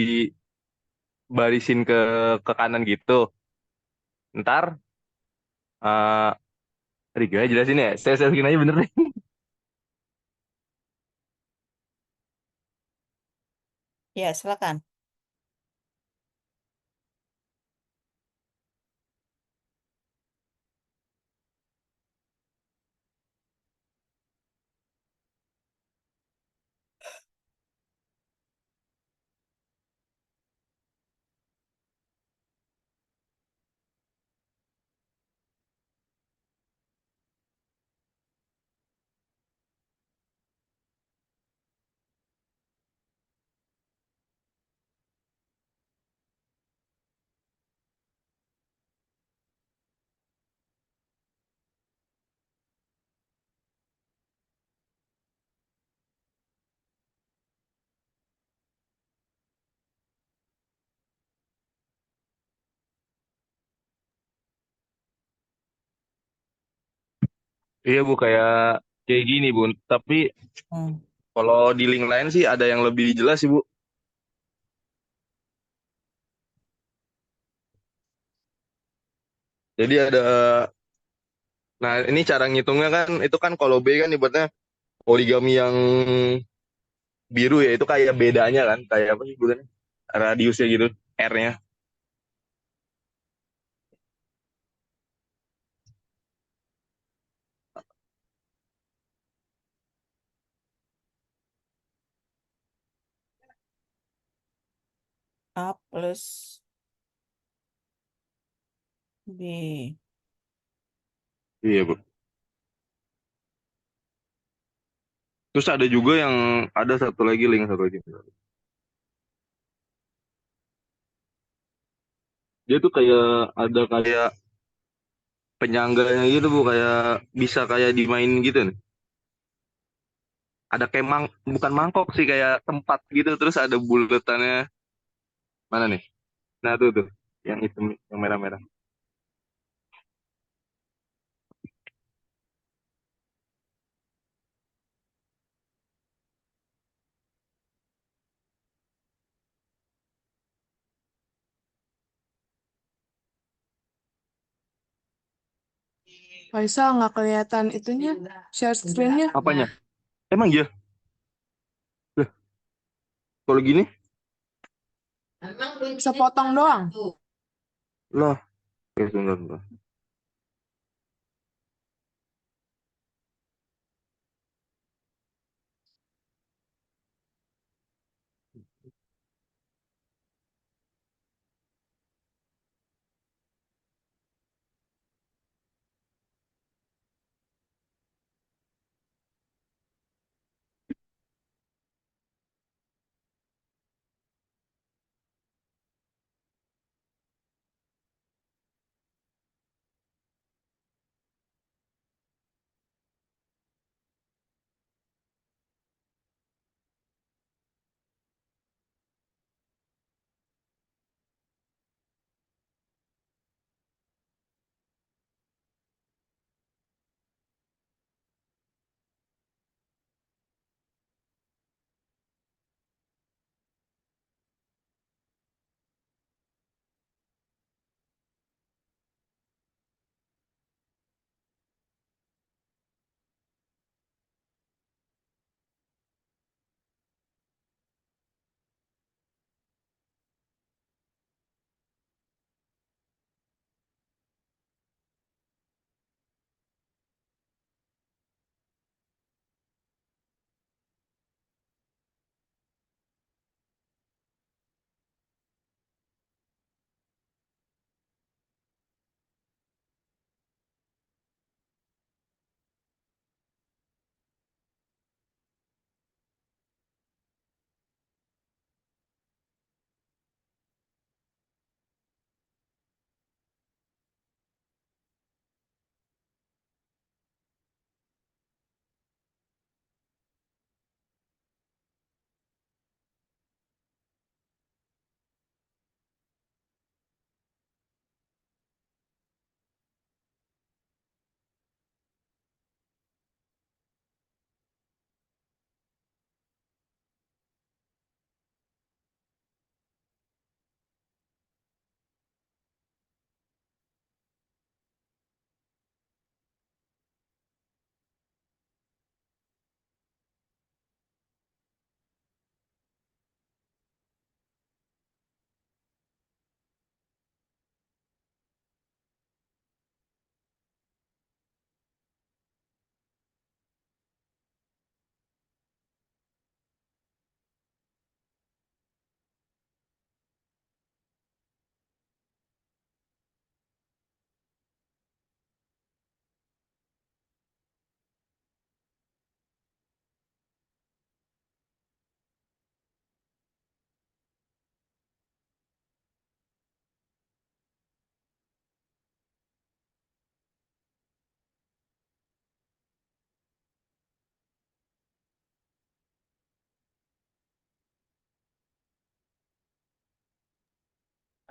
dibarisin ke kanan gitu. Ntar tadi gimana jelasin ya? Saya bikin aja bener nih. Ya, silakan. Iya Bu, kayak gini Bu. Tapi Hmm. kalau di link lain sih ada yang lebih jelas sih Bu. Jadi nah ini cara ngitungnya kan, itu kan kalau B kan ibaratnya origami yang biru ya, itu kayak bedanya kan, kayak apa sih sebutannya? Radiusnya gitu, R-nya. A plus B. Iya Bu. Terus ada juga yang ada satu lagi link satu lagi. Dia tuh kayak ada kayak penyangganya gitu Bu, kayak bisa kayak dimainin gitu nih. Ada kayak bukan mangkok sih, kayak tempat gitu, terus ada buletannya mana nih? Nah tuh yang hitam, yang merah-merah. Faisal nggak kelihatan itunya, share screen-nya. Apanya? Emang iya? Lah, kalau gini? Sepotong doang. Lah, sebentar.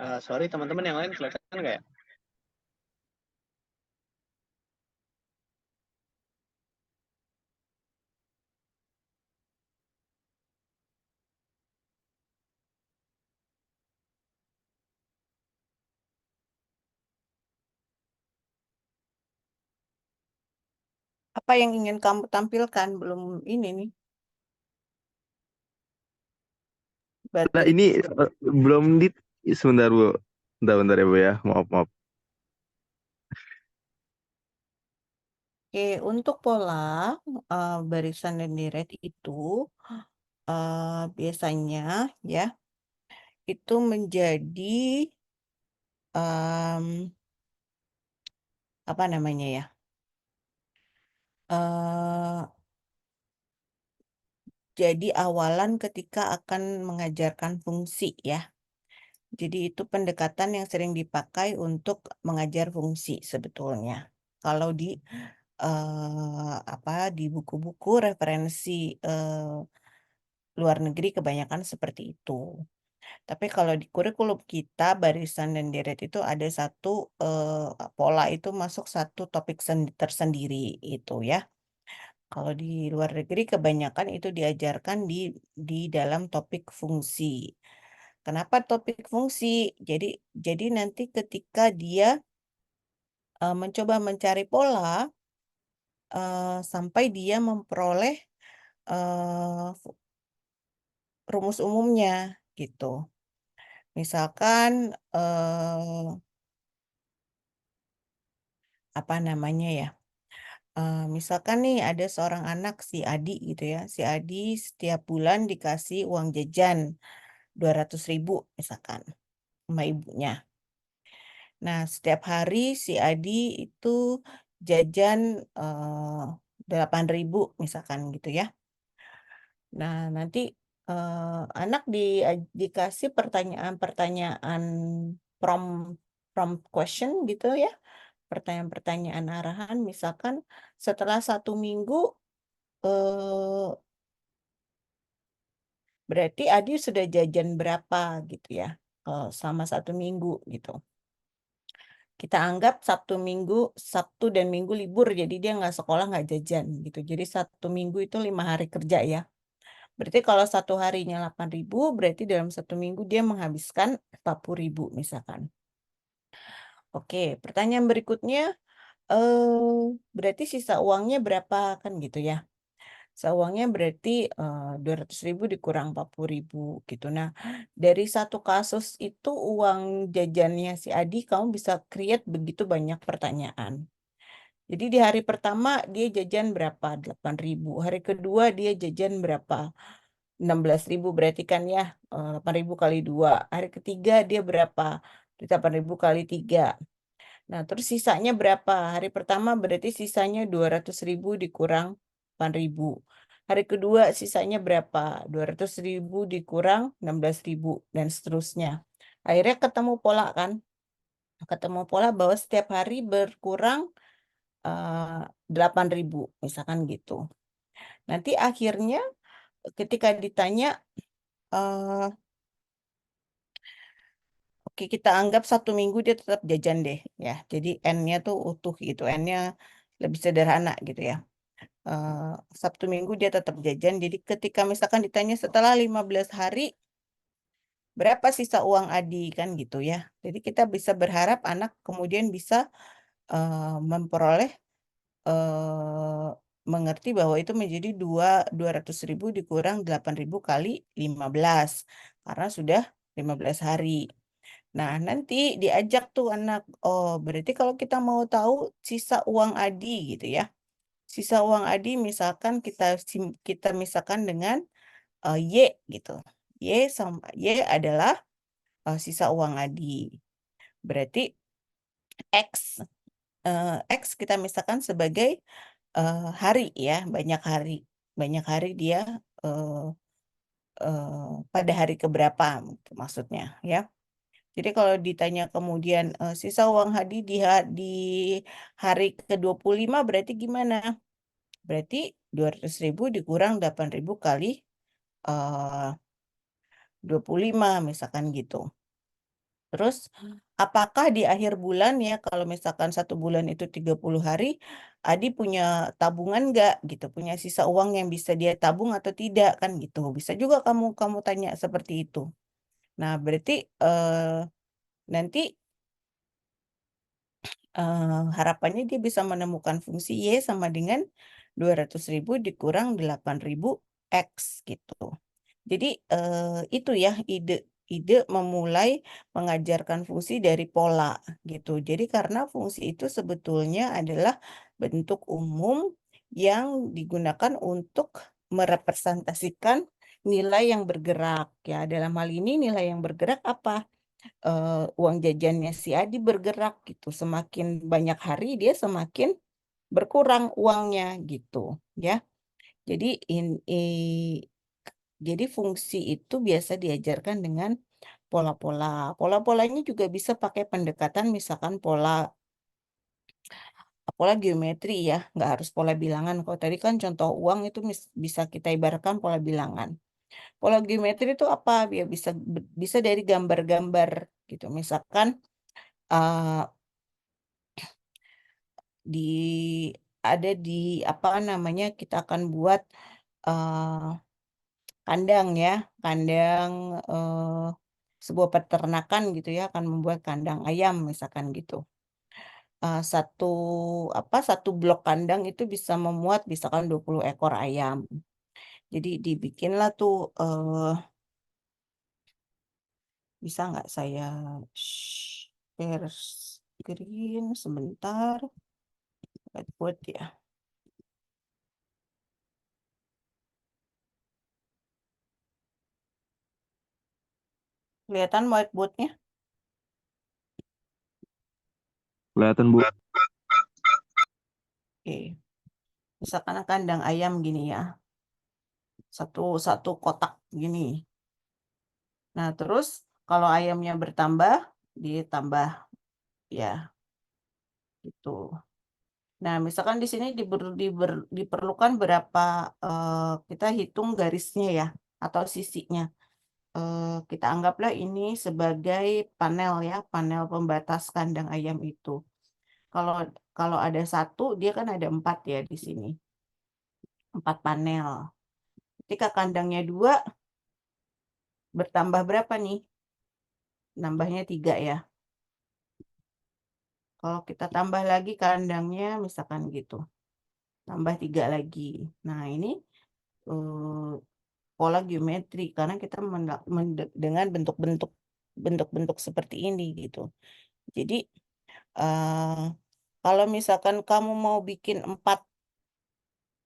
Sorry teman-teman yang lain kelihatan nggak ya? Apa yang ingin kamu tampilkan? Belum ini nih. Nah, Berarti ini belum di sebentar Bu. Bentar ya Bu ya. Maaf. Oke, untuk pola barisan dan deret itu biasanya ya itu menjadi apa namanya ya? Jadi awalan ketika akan mengajarkan fungsi ya. Jadi itu pendekatan yang sering dipakai untuk mengajar fungsi sebetulnya. Kalau di di buku-buku referensi luar negeri kebanyakan seperti itu. Tapi kalau di kurikulum kita barisan dan deret itu ada satu pola itu masuk satu topik tersendiri itu ya. Kalau di luar negeri kebanyakan itu diajarkan di dalam topik fungsi. Kenapa topik fungsi? Jadi nanti ketika dia mencoba mencari pola sampai dia memperoleh rumus umumnya gitu. Misalkan apa namanya ya? Misalkan nih ada seorang anak si Adi gitu ya. Si Adi setiap bulan dikasih uang jajan 200.000 misalkan sama ibunya. Nah, setiap hari si Adi itu jajan 8.000 misalkan gitu ya. Nah, nanti anak dikasih pertanyaan-pertanyaan prompt question gitu ya. Pertanyaan-pertanyaan arahan misalkan setelah 1 minggu berarti Adi sudah jajan berapa gitu ya. Selama 1 minggu gitu. Kita anggap Sabtu dan Minggu libur, jadi dia nggak sekolah nggak jajan gitu. Jadi 1 minggu itu 5 hari kerja ya. Berarti kalau satu harinya 8.000, berarti dalam 1 minggu dia menghabiskan 40.000 misalkan. Oke, pertanyaan berikutnya, berarti sisa uangnya berapa kan gitu ya? Sisa uangnya berarti 200.000 dikurang 40.000 gitu. Nah, dari satu kasus itu uang jajannya si Adi, kamu bisa create begitu banyak pertanyaan. Jadi di hari pertama dia jajan berapa? 8.000. Hari kedua dia jajan berapa? 16.000 berarti kan ya 8.000 kali 2. Hari ketiga dia berapa? 8.000 kali 3. Nah, terus sisanya berapa? Hari pertama berarti sisanya 200.000 dikurang 8.000. Hari kedua sisanya berapa? 200.000 dikurang 16.000 dan seterusnya. Akhirnya ketemu pola kan? Ketemu pola bahwa setiap hari berkurang 8.000 misalkan gitu. Nanti akhirnya ketika ditanya oke, kita anggap 1 minggu dia tetap jajan deh ya. Jadi N-nya tuh utuh gitu. N-nya lebih sederhana gitu ya. Sabtu Minggu dia tetap jajan. Jadi ketika misalkan ditanya setelah 15 hari berapa sisa uang Adi kan gitu ya. Jadi kita bisa berharap anak kemudian bisa memperoleh mengerti bahwa itu menjadi 200.000 dikurang 8.000 kali 15 karena sudah 15 hari. Nah, nanti diajak tuh anak, oh berarti kalau kita mau tahu sisa uang Adi gitu ya. Sisa uang Adi misalkan kita misalkan dengan Y gitu. Y adalah sisa uang Adi. Berarti X X kita misalkan sebagai hari ya, banyak hari dia pada hari keberapa maksudnya ya. Jadi kalau ditanya kemudian sisa uang Hadi di hari ke-25 berarti gimana? Berarti 200.000 dikurang 8.000 kali 25 misalkan gitu. Terus apakah di akhir bulan ya, kalau misalkan 1 bulan itu 30 hari, Adi punya tabungan nggak gitu, punya sisa uang yang bisa dia tabung atau tidak kan gitu. Bisa juga kamu kamu tanya seperti itu. Nah, berarti nanti harapannya dia bisa menemukan fungsi Y sama dengan 200.000 dikurang 8.000 X gitu. Jadi itu ya ide memulai mengajarkan fungsi dari pola gitu. Jadi karena fungsi itu sebetulnya adalah bentuk umum yang digunakan untuk merepresentasikan nilai yang bergerak ya. Dalam hal ini nilai yang bergerak apa? Uang jajannya si Adi bergerak gitu. Semakin banyak hari dia semakin berkurang uangnya gitu ya. Jadi jadi fungsi itu biasa diajarkan dengan pola-pola. Pola-polanya juga bisa pakai pendekatan misalkan pola geometri ya, nggak harus pola bilangan. Kalau tadi kan contoh uang itu bisa kita ibaratkan pola bilangan. Pola geometri itu apa? Ya bisa dari gambar-gambar gitu. Misalkan eh, di ada di apa namanya kita akan buat eh, kandang ya, kandang sebuah peternakan gitu ya akan membuat kandang ayam misalkan gitu. Satu satu blok kandang itu bisa memuat misalkan 20 ekor ayam. Jadi dibikinlah tuh bisa nggak saya share screen sebentar. Whiteboard ya. Kelihatan whiteboardnya? Kelihatan, Bu. Oke. Misalkan kandang ayam gini ya. Satu kotak gini. Nah, terus kalau ayamnya bertambah, ditambah ya gitu. Nah, misalkan di sini diperlukan berapa kita hitung garisnya ya atau sisinya. Kita anggaplah ini sebagai panel ya, panel pembatas kandang ayam itu. Kalau kalau ada satu, dia kan ada 4 ya di sini. 4 panel. Ketika kandangnya 2, bertambah berapa nih? Nambahnya 3 ya. Kalau kita tambah lagi kandangnya, misalkan gitu. Tambah 3 lagi. Nah, ini pola geometri karena kita dengan bentuk-bentuk seperti ini gitu. Jadi kalau misalkan kamu mau bikin 4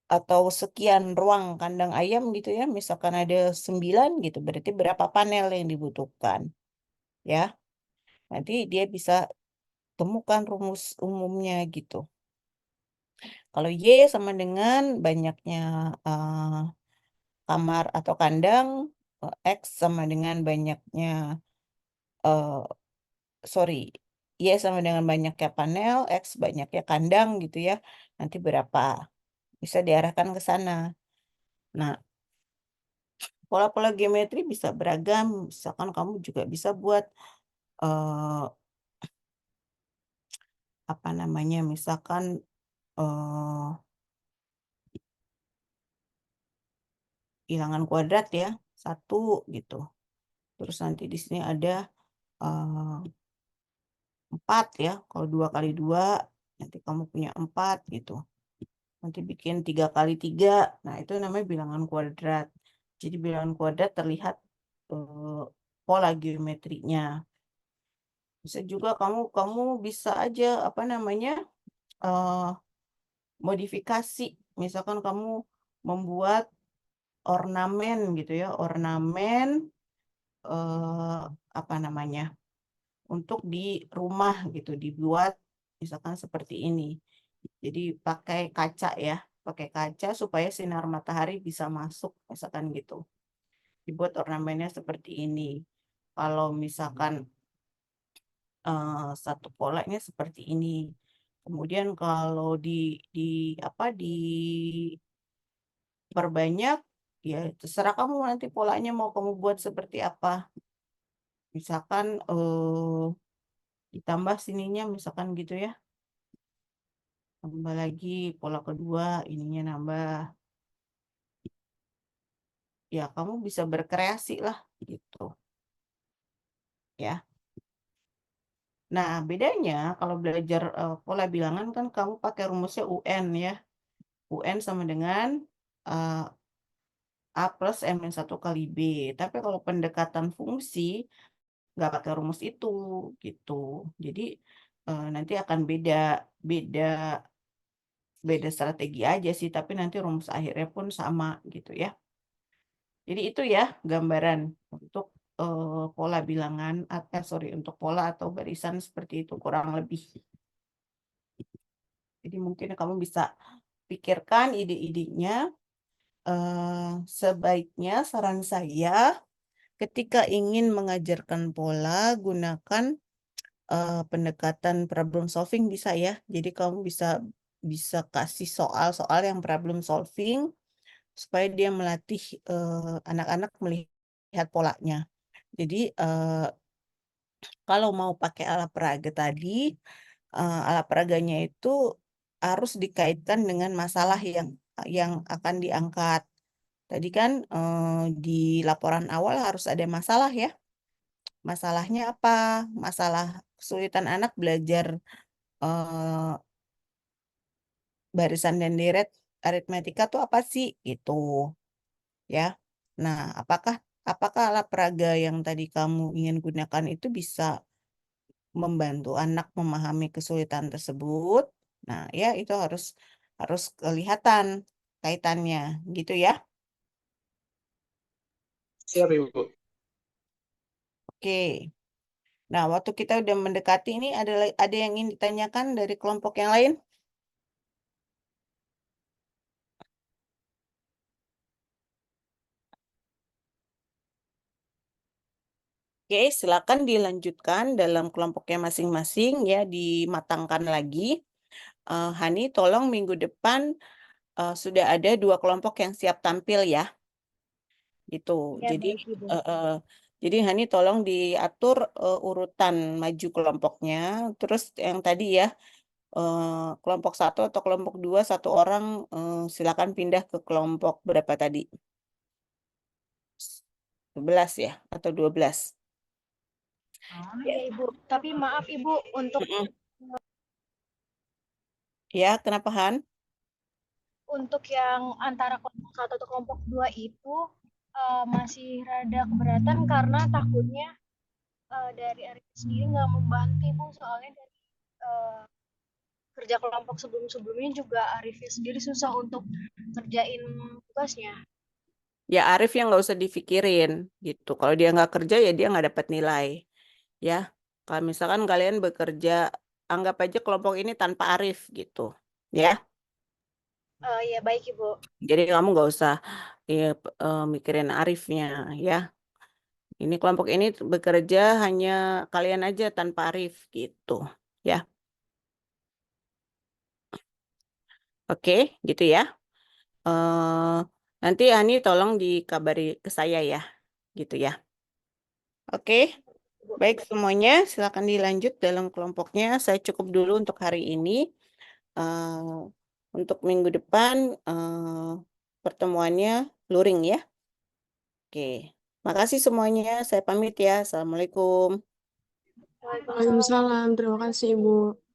atau sekian ruang kandang ayam gitu ya, misalkan ada 9 gitu, berarti berapa panel yang dibutuhkan ya. Nanti dia bisa temukan rumus umumnya gitu. Kalau Y sama dengan banyaknya kamar atau kandang, X sama dengan banyaknya sorry, Y sama dengan banyaknya panel, X banyaknya kandang gitu ya. Nanti berapa? Bisa diarahkan ke sana. Nah, pola-pola geometri bisa beragam. Misalkan kamu juga bisa buat apa namanya? Misalkan bilangan kuadrat ya, 1 gitu. Terus nanti di sini ada 4 ya. Kalau 2 kali 2, nanti kamu punya 4 gitu. Nanti bikin 3 kali 3. Nah, itu namanya bilangan kuadrat. Jadi bilangan kuadrat terlihat pola geometrinya. Bisa juga kamu bisa aja apa namanya modifikasi. Misalkan kamu membuat ornamen gitu ya, ornamen apa namanya untuk di rumah gitu dibuat misalkan seperti ini. Jadi pakai kaca ya, pakai kaca supaya sinar matahari bisa masuk misalkan gitu. Dibuat ornamennya seperti ini. Kalau misalkan satu polanya seperti ini. Kemudian kalau di apa diperbanyak ya terserah kamu nanti polanya mau kamu buat seperti apa Misalkan ditambah sininya misalkan gitu ya. Tambah lagi pola kedua, ininya nambah. Ya, kamu bisa berkreasi lah gitu ya. Nah, bedanya kalau belajar pola bilangan kan kamu pakai rumusnya UN ya. UN sama dengan eh, A plus M-1 kali B. Tapi kalau pendekatan fungsi, nggak pakai rumus itu gitu. Jadi nanti akan beda beda beda strategi aja sih, tapi nanti rumus akhirnya pun sama gitu ya. Jadi itu ya gambaran untuk pola bilangan sorry untuk pola atau barisan seperti itu kurang lebih. Jadi mungkin kamu bisa pikirkan ide-idenya. Sebaiknya saran saya ketika ingin mengajarkan pola gunakan pendekatan problem solving bisa ya. Jadi kamu bisa bisa kasih soal-soal yang problem solving supaya dia melatih anak-anak melihat polanya. Jadi kalau mau pakai alat peraga tadi, alat peraganya itu harus dikaitkan dengan masalah yang akan diangkat. Tadi kan di laporan awal harus ada masalah ya. Masalahnya apa? Masalah kesulitan anak belajar eh, barisan dan deret aritmetika tuh apa sih? Gitu ya. Nah, apakah alat peraga yang tadi kamu ingin gunakan itu bisa membantu anak memahami kesulitan tersebut? Nah, ya itu harus harus kelihatan kaitannya gitu ya. Siap, Ibu. Oke. Nah, waktu kita udah mendekati ini ada yang ingin ditanyakan dari kelompok yang lain? Oke, silakan dilanjutkan dalam kelompoknya masing-masing ya, dimatangkan lagi. Hani, tolong minggu depan sudah ada 2 kelompok yang siap tampil ya. Gitu. Ya, Jadi baik, Ibu. jadi Hani tolong diatur urutan maju kelompoknya. Terus yang tadi ya, kelompok 1 atau kelompok 2 1 orang silakan pindah ke kelompok berapa tadi? 11 ya atau 12? Ya, Ibu. Tapi maaf, Ibu, untuk Mm-mm. Ya, kenapa Han? yang antara kelompok 1 atau kelompok 2 itu masih rada keberatan karena takutnya dari Arif sendiri nggak membantu, Ibu. Soalnya dari kerja kelompok sebelum-sebelumnya juga Arifnya sendiri susah untuk ngerjain tugasnya. Ya Arif yang nggak usah dipikirin gitu. Kalau dia nggak kerja ya dia nggak dapat nilai. Ya, kalau misalkan kalian bekerja, anggap aja kelompok ini tanpa Arif gitu. Ya, Ya, baik, Ibu. jadi kamu nggak usah ya, mikirin Arifnya ya. Ini kelompok ini bekerja hanya kalian aja tanpa Arif gitu. Ya, oke, gitu ya. Nanti Ani tolong dikabari ke saya ya, gitu ya. Oke. Baik semuanya, silakan dilanjut dalam kelompoknya. Saya cukup dulu untuk hari ini. Untuk minggu depan pertemuannya luring ya. Oke, makasih semuanya. Saya pamit ya. Assalamualaikum. Waalaikumsalam. Terima kasih, Ibu.